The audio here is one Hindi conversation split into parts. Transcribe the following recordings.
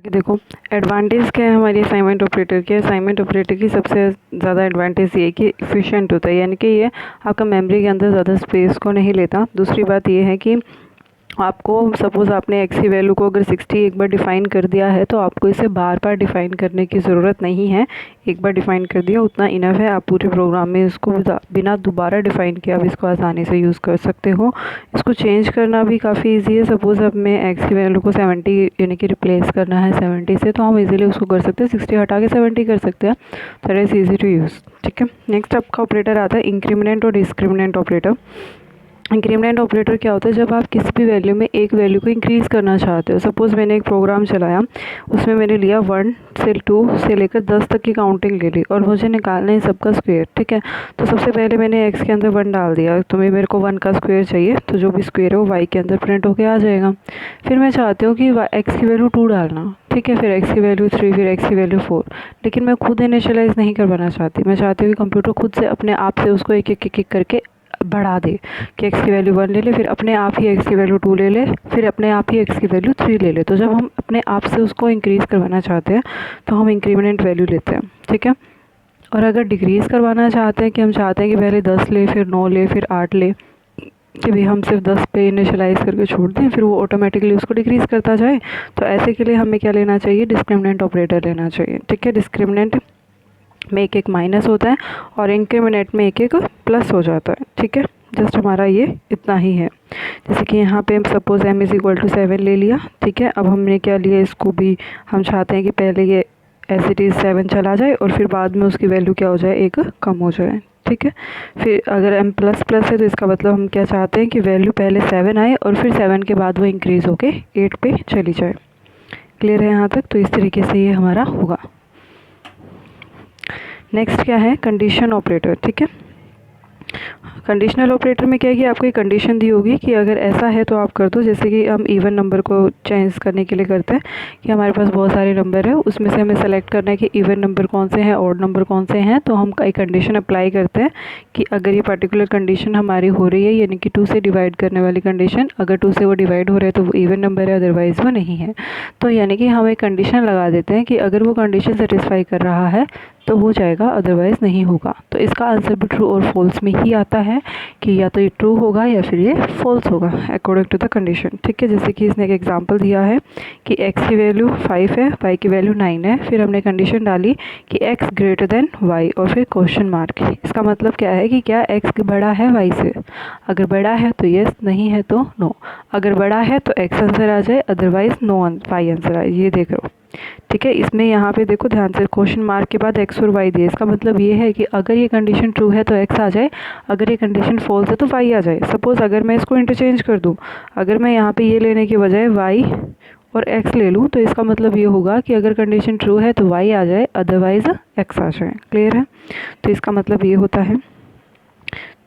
देखो, एडवांटेज क्या है हमारी असाइनमेंट ऑपरेटर के। असाइनमेंट ऑपरेटर की सबसे ज़्यादा एडवांटेज ये है कि एफिशिएंट होता है, यानी कि ये आपका मेमोरी के अंदर ज़्यादा स्पेस को नहीं लेता। दूसरी बात ये है कि आपको सपोज़ आपने एक्स की वैल्यू को अगर 60 एक बार डिफ़ाइन कर दिया है तो आपको इसे बार बार डिफ़ाइन करने की ज़रूरत नहीं है। एक बार डिफ़ाइन कर दिया उतना इनफ है। आप पूरे प्रोग्राम में इसको बिना दोबारा डिफ़ाइन किए आप इसको आसानी से यूज़ कर सकते हो। इसको चेंज करना भी काफ़ी ईजी है। सपोज़ अब मैं एक्स की वैल्यू को 70 यानी कि रिप्लेस करना है 70 से, तो हम इजीली उसको कर सकते हैं। 60 हटा के 70 कर सकते हैं। That is easy to use. ठीक है, नेक्स्ट आपका ऑपरेटर आता है इंक्रीमेंट और डिस्क्रिमिनेंट ऑपरेटर। इंक्रीमेंट ऑपरेटर क्या होता है, जब आप किसी भी वैल्यू में एक वैल्यू को इंक्रीज़ करना चाहते हो। सपोज़ मैंने एक प्रोग्राम चलाया, उसमें मैंने लिया 1 से 2 से लेकर 10 तक की काउंटिंग ले ली और मुझे निकालना है सबका स्क्वायर। ठीक है, तो सबसे पहले मैंने एक्स के अंदर 1 डाल दिया, तो मेरे को 1 का स्क्वायर चाहिए, तो जो भी स्क्वायर है वो वाई के अंदर प्रिंट होके आ जाएगा। फिर मैं चाहती हूँ कि एक्स की वैल्यू 2 डालना। ठीक है, फिर एक्स की वैल्यू 3, फिर एक्स की वैल्यू 4। लेकिन मैं खुद इनिशियलाइज़ नहीं करवाना चाहती। मैं चाहती हूँ कि कंप्यूटर खुद से अपने आप से उसको एक एक करके बढ़ा दे कि एक्स की वैल्यू 1 ले ले, फिर अपने आप ही एक्स की वैल्यू 2 ले ले, फिर अपने आप ही एक्स की वैल्यू 3 ले ले। तो जब हम अपने आप से उसको इंक्रीज़ करवाना चाहते हैं तो हम इंक्रीमेंट वैल्यू लेते हैं। ठीक है, और अगर डिक्रीज़ करवाना चाहते हैं कि हम चाहते हैं कि पहले 10 ले, फिर 9 ले, फिर 8 ले, कि भाई हम सिर्फ 10 पे इनिशियलाइज़ करके छोड़ दें, फिर वो ऑटोमेटिकली उसको डिक्रीज़ करता जाए, तो ऐसे के लिए हमें क्या लेना चाहिए, डिस्क्रिमिनेंट ऑपरेटर लेना चाहिए। ठीक है, डिस्क्रिमिनेंट में एक माइनस होता है और इंक्रीमेंट में एक प्लस हो जाता है। ठीक है, जस्ट हमारा ये इतना ही है। जैसे कि यहाँ पे हम सपोज़ m = 7 ले लिया। ठीक है, अब हमने क्या लिया, इसको भी हम चाहते हैं कि पहले ये एज इट इज़ 7 चला जाए और फिर बाद में उसकी वैल्यू क्या हो जाए, एक कम हो जाए। ठीक है, फिर अगर m ++ है तो इसका मतलब हम क्या चाहते हैं कि वैल्यू पहले 7 आए और फिर 7 के बाद वो इंक्रीज़ होके 8 पे चली जाए। क्लियर है यहाँ तक? तो इस तरीके से ये हमारा होगा। नेक्स्ट क्या है, कंडीशन ऑपरेटर। ठीक है, कंडीशनल ऑपरेटर में क्या है कि आपको एक कंडीशन दी होगी कि अगर ऐसा है तो आप कर दो। जैसे कि हम इवन नंबर को चेंज करने के लिए करते हैं कि हमारे पास बहुत सारे नंबर है, उसमें से हमें सेलेक्ट करना है कि इवन नंबर कौन से हैं, ऑड नंबर कौन से हैं। तो हम एक कंडीशन अप्लाई करते हैं कि अगर ये पर्टिकुलर कंडीशन हमारी हो रही है, यानी कि 2 से डिवाइड करने वाली कंडीशन, अगर 2 से वो डिवाइड हो रहा है तो वो इवन नंबर है, अदरवाइज़ वो नहीं है। तो यानी कि हम एक कंडीशन लगा देते हैं कि अगर वो कंडीशन सेटिस्फाई कर रहा है तो हो जाएगा, अदरवाइज़ नहीं होगा। तो इसका आंसर भी ट्रू और फॉल्स में ही आता है कि या तो ये ट्रू होगा या फिर ये फॉल्स होगा अकॉर्डिंग टू द कंडीशन। ठीक है, जैसे कि इसने एक एग्जांपल दिया है कि x की वैल्यू 5 है, y की वैल्यू 9 है, फिर हमने कंडीशन डाली कि x > y और फिर क्वेश्चन मार्क। इसका मतलब क्या है कि क्या x बड़ा है y से। अगर बड़ा है तो येस, नहीं है तो नो। अगर बड़ा है तो x आंसर आ जाए, अदरवाइज़ नो y आंसर आए। ये देख लो। ठीक है, इसमें यहाँ पे देखो ध्यान से, क्वेश्चन मार्क के बाद x और y दिए। इसका मतलब ये है कि अगर ये कंडीशन ट्रू है तो x आ जाए, अगर ये कंडीशन फॉल्स है तो y आ जाए। सपोज़ अगर मैं इसको इंटरचेंज कर दूँ, अगर मैं यहाँ पे ये लेने के बजाय y और x ले लूँ, तो इसका मतलब ये होगा कि अगर कंडीशन ट्रू है तो y आ जाए, अदरवाइज़ x आ जाए। क्लियर है? तो इसका मतलब ये होता है।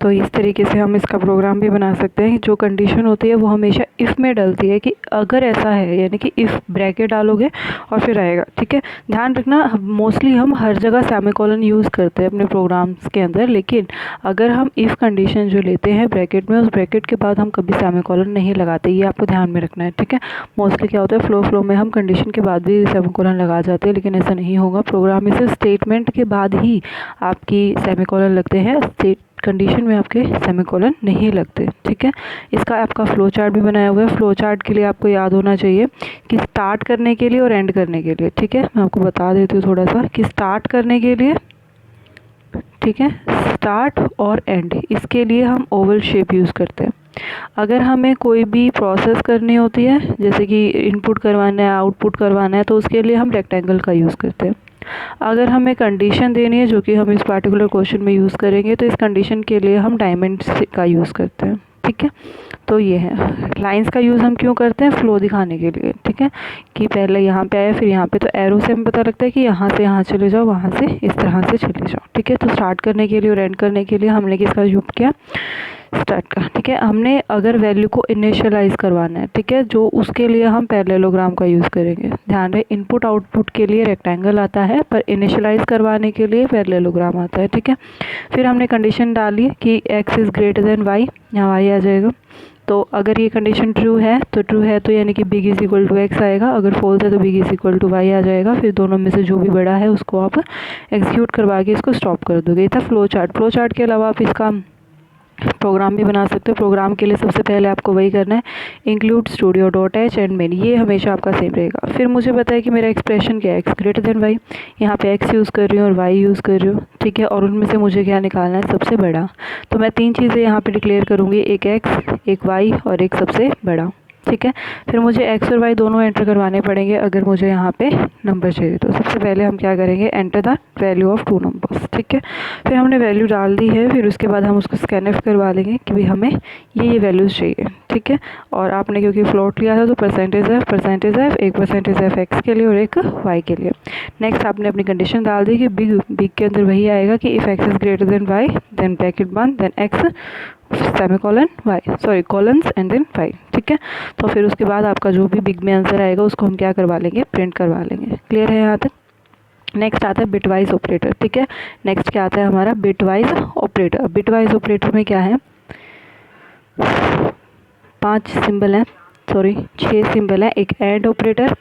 तो इस तरीके से हम इसका प्रोग्राम भी बना सकते हैं। जो कंडीशन होती है वो हमेशा इफ़ में डलती है कि अगर ऐसा है, यानी कि इफ़ ब्रैकेट डालोगे और फिर आएगा। ठीक है, ध्यान रखना, मोस्टली हम हर जगह सेमीकोलन यूज़ करते हैं अपने प्रोग्राम्स के अंदर, लेकिन अगर हम इफ़ कंडीशन जो लेते हैं ब्रैकेट में, उस ब्रैकेट के बाद हम कभी सेमीकोलन नहीं लगाते। ये आपको ध्यान में रखना है। ठीक है, मोस्टली क्या होता है, फ्लो में हम कंडीशन के बाद भी सेमीकोलन लगा जाते हैं, लेकिन ऐसा नहीं होगा। प्रोग्राम में सिर्फ स्टेटमेंट के बाद ही आपकी सेमीकोलन लगते हैं, कंडीशन में आपके सेमीकोलन नहीं लगते। ठीक है, इसका आपका फ्लो चार्ट भी बनाया हुआ है। फ्लो चार्ट के लिए आपको याद होना चाहिए कि स्टार्ट करने के लिए और एंड करने के लिए, ठीक है, मैं आपको बता देती हूँ थोड़ा सा कि स्टार्ट करने के लिए, ठीक है, स्टार्ट और एंड, इसके लिए हम ओवल शेप यूज़ करते हैं। अगर हमें कोई भी प्रोसेस करनी होती है, जैसे कि इनपुट करवाना है, आउटपुट करवाना है, तो उसके लिए हम रेक्टेंगल का यूज़ करते हैं। अगर हमें कंडीशन देनी है, जो कि हम इस पार्टिकुलर क्वेश्चन में यूज़ करेंगे, तो इस कंडीशन के लिए हम डायमंड का यूज़ करते हैं। ठीक है, तो ये है लाइंस का यूज़ हम क्यों करते हैं, फ्लो दिखाने के लिए। ठीक है, कि पहले यहाँ पे आया, फिर यहाँ पे, तो एरो से हमें पता लगता है कि यहाँ से यहाँ चले जाओ, वहाँ से इस तरह से चले जाओ। ठीक है, तो स्टार्ट करने के लिए और एंड करने के लिए हमने किसका यूज़ किया, स्टार्ट का। ठीक है, हमने अगर वैल्यू को इनिशियलाइज करवाना है, ठीक है, जो उसके लिए हम पैरेललोग्राम का यूज़ करेंगे। ध्यान रहे, इनपुट आउटपुट के लिए रेक्टेंगल आता है, पर इनिशियलाइज करवाने के लिए पैरेललोग्राम आता है। ठीक है, फिर हमने कंडीशन डाली कि x > y, यहाँ y आ जाएगा। तो अगर ये कंडीशन ट्रू है तो यानी कि big is equal to x आएगा, अगर फॉल्स है तो big is equal to y आ जाएगा। फिर दोनों में से जो भी बड़ा है उसको आप एग्जीक्यूट करवा के इसको स्टॉप कर दोगे। ये था फ्लो चार्ट के अलावा आप इसका प्रोग्राम भी बना सकते हो। प्रोग्राम के लिए सबसे पहले आपको वही करना है, include studio dot H and main, ये हमेशा आपका सेम रहेगा। फिर मुझे पता है कि मेरा एक्सप्रेशन क्या है, एक्स ग्रेटर देन वाई, यहाँ पे एक्स यूज़ कर रही हूँ और वाई यूज़ कर रही हूँ, ठीक है। और उनमें से मुझे क्या निकालना है, सबसे बड़ा। तो मैं 3 चीज़ें यहाँ पे डिक्लेयर करूँगी, एक एक्स, एक वाई और एक सबसे बड़ा, ठीक है। फिर मुझे एक्स और वाई दोनों एंटर करवाने पड़ेंगे अगर मुझे यहाँ पे नंबर चाहिए। तो सबसे पहले हम क्या करेंगे, enter the value of 2 numbers, ठीक है। फिर हमने वैल्यू डाल दी है, फिर उसके बाद हम उसको स्कैनफ करवा लेंगे कि भाई हमें ये वैल्यूज़ चाहिए, ठीक है। और आपने क्योंकि फ्लोट लिया था तो परसेंटेज एफ, एक परसेंटेज एफ एक्स के लिए और एक वाई के लिए। नेक्स्ट आपने अपनी कंडीशन डाल दी कि बिग के अंदर वही आएगा कि if x is greater than y then bracket बंद then x semicolon y, sorry colons and then y, ठीक है। तो फिर उसके बाद आपका जो भी बिग में आंसर आएगा उसको हम क्या करवा लेंगे, प्रिंट करवा लेंगे। क्लियर है यहाँ तक। नेक्स्ट आता है बिटवाइज ऑपरेटर, ठीक है। नेक्स्ट क्या आता है हमारा, बिटवाइज ऑपरेटर। बिटवाइज ऑपरेटर में क्या है, 5 सिंबल हैं, सॉरी 6 सिंबल हैं। एक एंड ऑपरेटर,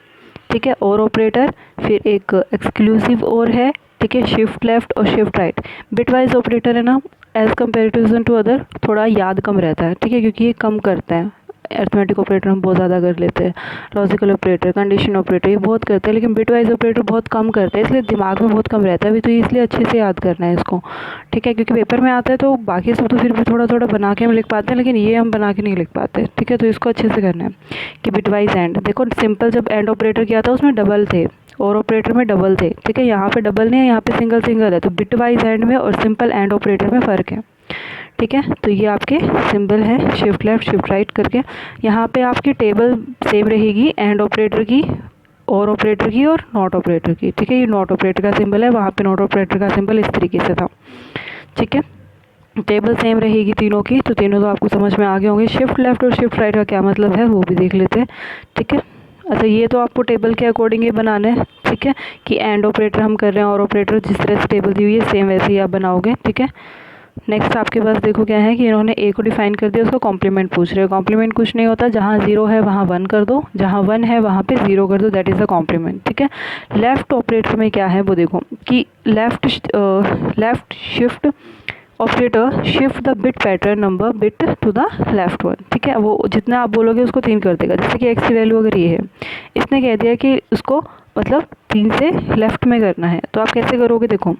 ठीक है, और ऑपरेटर, फिर एक एक्सक्लूसिव और है, ठीक है, शिफ्ट लेफ्ट और शिफ्ट राइट। बिटवाइज ऑपरेटर है ना, एज कम्पेरिजन टू अदर थोड़ा याद कम रहता है, ठीक है, क्योंकि ये कम करता है। अरिथमेटिक ऑपरेटर हम बहुत ज़्यादा कर लेते हैं, लॉजिकल ऑपरेटर, कंडीशन ऑपरेटर ये बहुत करते हैं, लेकिन बिटवाइज ऑपरेटर बहुत कम करते हैं, इसलिए दिमाग में बहुत कम रहता है भी, तो इसलिए अच्छे से याद करना है इसको, ठीक है। क्योंकि पेपर में आता है तो बाकी सब तो फिर भी थोड़ा थोड़ा बना के हम लिख पाते हैं, लेकिन ये हम बना के नहीं लिख पाते, ठीक है। तो इसको अच्छे से करना है कि बिटवाइज एंड। देखो सिंपल जब एंड ऑपरेटर किया था उसमें डबल थे और ऑपरेटर में डबल थे, ठीक है। यहाँ पे डबल नहीं है, यहाँ पे सिंगल है। तो बिटवाइज एंड में और सिंपल एंड ऑपरेटर में फ़र्क है, ठीक है। तो ये आपके सिंबल है शिफ्ट लेफ्ट शिफ्ट राइट करके। यहाँ पे आपकी टेबल सेम रहेगी एंड ऑपरेटर की, और ऑपरेटर की और नॉट ऑपरेटर की, ठीक है। ये नॉट ऑपरेटर का सिंबल है, वहाँ पे नॉट ऑपरेटर का सिंबल इस तरीके से था, ठीक है। टेबल सेम रहेगी तीनों की, तो तीनों तो आपको समझ में आ गए होंगे। शिफ्ट लेफ्ट और शिफ्ट राइट का क्या मतलब है वो भी देख लेते हैं, ठीक है। अच्छा, ये तो आपको टेबल के अकॉर्डिंग ही बनाना है, ठीक है, कि एंड ऑपरेटर हम कर रहे हैं और ऑपरेटर जिस तरह से टेबल दी हुई है सेम वैसे ही आप बनाओगे, ठीक है। नेक्स्ट आपके पास देखो क्या है कि इन्होंने ए को डिफाइन कर दिया, उसका कॉम्प्लीमेंट पूछ रहे हो। कॉम्प्लीमेंट कुछ नहीं होता, जहाँ 0 है वहाँ 1 कर दो, जहाँ 1 है वहाँ पे 0 कर दो, दैट इज़ द कॉम्प्लीमेंट, ठीक है। लेफ्ट ऑपरेटर में क्या है वो देखो कि left shift operator shift the bit pattern number bit to the left one, ठीक है। वो जितना आप बोलोगे उसको 3 कर देगा। जैसे कि एक्स की वैल्यू अगर ये है, इसने कह दिया कि उसको मतलब 3 से लेफ्ट में करना है, तो आप कैसे करोगे, देखो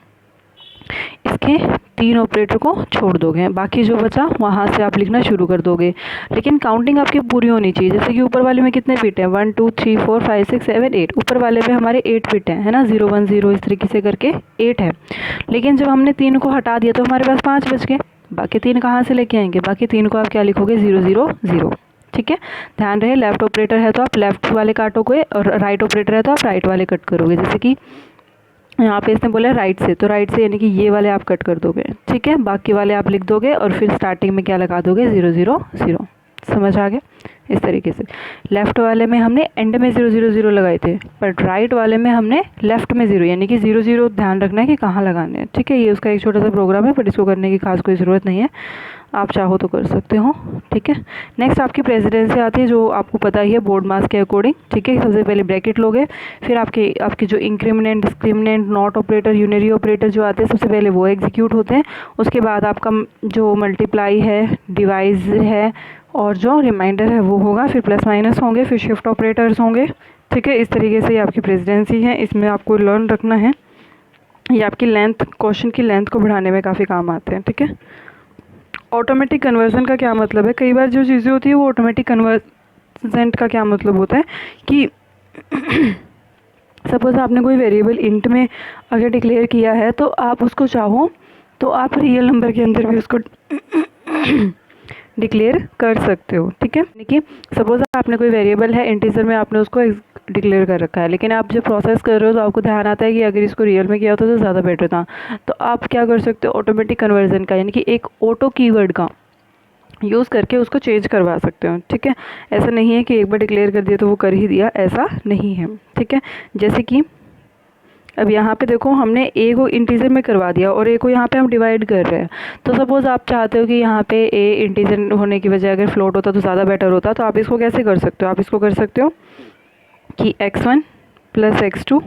इसके 3 ऑपरेटर को छोड़ दोगे, बाकी जो बचा वहाँ से आप लिखना शुरू कर दोगे, लेकिन काउंटिंग आपकी पूरी होनी चाहिए। जैसे कि ऊपर वाले में कितने बिट हैं, 1 2 3 4 5 6 7 8, ऊपर वाले में हमारे 8 बिट हैं, है ना, 0 1 0 इस तरीके से करके 8 है। लेकिन जब हमने 3 को हटा दिया तो हमारे पास 5 बच गए, बाकी 3 कहाँ से लेके आएंगे, बाकी 3 को आप क्या लिखोगे, 0 0 0, ठीक है। ध्यान रहे लेफ्ट ऑपरेटर है तो आप लेफ्ट वाले काटोगे और राइट ऑपरेटर है तो आप राइट वाले कट करोगे। जैसे कि यहाँ पे इसने बोला राइट से, तो राइट से यानी कि ये वाले आप कट कर दोगे, ठीक है। बाकी वाले आप लिख दोगे और फिर स्टार्टिंग में क्या लगा दोगे, 0 0 0, समझ आ गया। इस तरीके से लेफ़्ट वाले में हमने एंड में 0 0 0 लगाए थे, बट राइट वाले में हमने लेफ़्ट में 0 यानी कि 0 0 ध्यान रखना है कि कहाँ लगाने हैं, ठीक है। ये उसका एक छोटा सा प्रोग्राम है, बट इसको करने की खास कोई ज़रूरत नहीं है, आप चाहो तो कर सकते हो, ठीक है। नेक्स्ट आपकी प्रेसिडेंसी आती है, जो आपको पता ही है बोर्ड मास के अकॉर्डिंग, ठीक है। सबसे पहले ब्रैकेट लोगे, फिर आपके जो increment discriminant not operator unary operator जो आते हैं सबसे पहले वो एग्जीक्यूट होते हैं। उसके बाद आपका जो मल्टीप्लाई है, डिवाइज है और जो रिमाइंडर है वो होगा, फिर प्लस माइनस होंगे, फिर शिफ्ट ऑपरेटर्स होंगे, ठीक है। इस तरीके से ये आपकी प्रेसिडेंसी है, इसमें आपको लर्न रखना है। ये आपकी लेंथ, क्वेश्चन की लेंथ को बढ़ाने में काफ़ी काम आते हैं, ठीक है। ऑटोमेटिक कन्वर्जन का क्या मतलब है, कई बार जो चीज़ें होती है वो ऑटोमेटिक कन्वर्जेंट का क्या मतलब होता है कि सपोज़ आपने कोई वेरिएबल इंट में अगर डिक्लेयर किया है तो आप उसको चाहो तो आप रियल नंबर के अंदर भी उसको डिक्लेयर कर सकते हो, ठीक है। यानी कि सपोज़ आपने कोई वेरिएबल है इंटीजर में, आपने उसको डिक्लेयर कर रखा है, लेकिन आप जब प्रोसेस कर रहे हो तो आपको ध्यान आता है कि अगर इसको रियल में किया होता तो ज़्यादा बेटर था, तो आप क्या कर सकते हो, ऑटोमेटिक कन्वर्जन का यानी कि एक ऑटो कीवर्ड का यूज़ करके उसको चेंज करवा सकते हो, ठीक है। ऐसा नहीं है कि एक बार डिक्लेयर कर दिया तो वो कर ही दिया, ऐसा नहीं है, ठीक है। जैसे कि अब यहाँ पे देखो हमने ए को इंटीजर में करवा दिया और ए को यहाँ पे हम डिवाइड कर रहे हैं। तो सपोज़ आप चाहते हो कि यहाँ पे ए इंटीजर होने की बजाय अगर फ्लोट होता तो ज़्यादा बेटर होता, तो आप इसको कैसे कर सकते हो, आप इसको कर सकते हो कि x1 + x2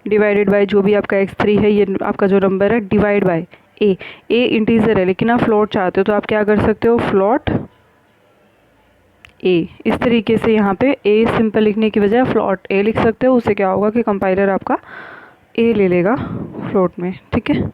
डिवाइडेड बाय जो भी आपका x3 है, ये आपका जो नंबर है, डिवाइड बाय ए इंटीजर है लेकिन आप फ्लोट चाहते हो तो आप क्या कर सकते हो, फ्लोट ए। इस तरीके से यहाँ पे ए सिंपल लिखने की बजाय फ्लोट ए लिख सकते हो। उससे क्या होगा कि कंपाइलर आपका ए ले लेगा फ्लोट में, ठीक है।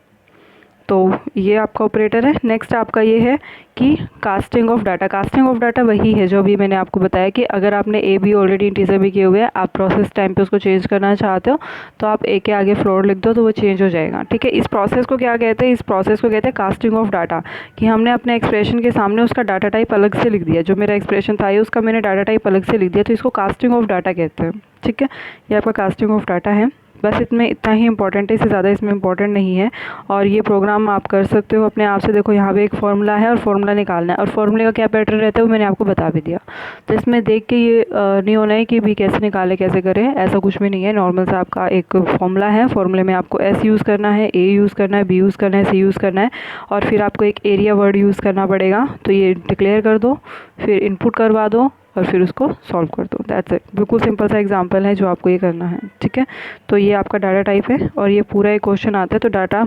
तो ये आपका ऑपरेटर है। नेक्स्ट आपका ये है कि casting of data. Casting of data वही है जो अभी मैंने आपको बताया कि अगर आपने ए बी ऑलरेडी इंटीजर में किए हुए हैं, आप प्रोसेस टाइम पे उसको चेंज करना चाहते हो तो आप ए के आगे फ्लोट लिख दो तो वो चेंज हो जाएगा, ठीक है। इस प्रोसेस को क्या कहते हैं, इस प्रोसेस को कहते हैं कास्टिंग ऑफ डाटा, कि हमने अपने एक्सप्रेशन के सामने उसका डाटा टाइप अलग से लिख दिया। जो मेरा एक्सप्रेशन था ये उसका मैंने डाटा टाइप अलग से लिख दिया, तो इसको कास्टिंग ऑफ डाटा कहते हैं, ठीक है। ये आपका कास्टिंग ऑफ डाटा है। बस इतना ही इंपॉर्टेंट है, इससे ज़्यादा इसमें इंपॉर्टेंट नहीं है। और ये प्रोग्राम आप कर सकते हो अपने आप से। देखो यहाँ पे एक फार्मूला है और फार्मूला निकालना है, और फार्मूले का क्या पैटर्न रहता है वो मैंने आपको बता भी दिया। तो इसमें देख के ये नहीं होना है कि भी कैसे निकाले कैसे करें, ऐसा कुछ भी नहीं है। नॉर्मल सा आपका एक फार्मूला है, फार्मूले में आपको एस यूज़ करना है, ए यूज़ करना है, बी यूज़ करना है, सी यूज़ करना है, और फिर आपको एक एरिया वर्ड यूज़ करना पड़ेगा। तो ये डिक्लेयर कर दो, फिर इनपुट करवा दो और फिर उसको सॉल्व कर दो। That's it. बिल्कुल सिंपल सा एग्जांपल है जो आपको ये करना है, ठीक है। तो ये आपका डाटा टाइप है और ये पूरा एक क्वेश्चन आता है। तो डाटा,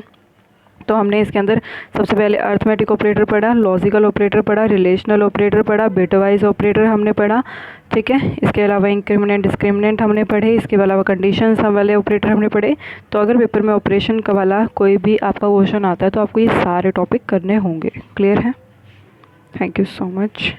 तो हमने इसके अंदर सबसे पहले अर्थमेटिक ऑपरेटर पढ़ा, लॉजिकल ऑपरेटर पढ़ा, रिलेशनल ऑपरेटर पढ़ा, बिटवाइज ऑपरेटर हमने पढ़ा, ठीक है। इसके अलावा इंक्रीमेंट डिस्क्रिमिनेंट हमने पढ़े, इसके अलावा कंडीशंस वाले ऑपरेटर हमने पढ़े। तो अगर पेपर में ऑपरेशन का वाला कोई भी आपका क्वेश्चन आता है तो आपको ये सारे टॉपिक करने होंगे। क्लियर है? Thank you so much.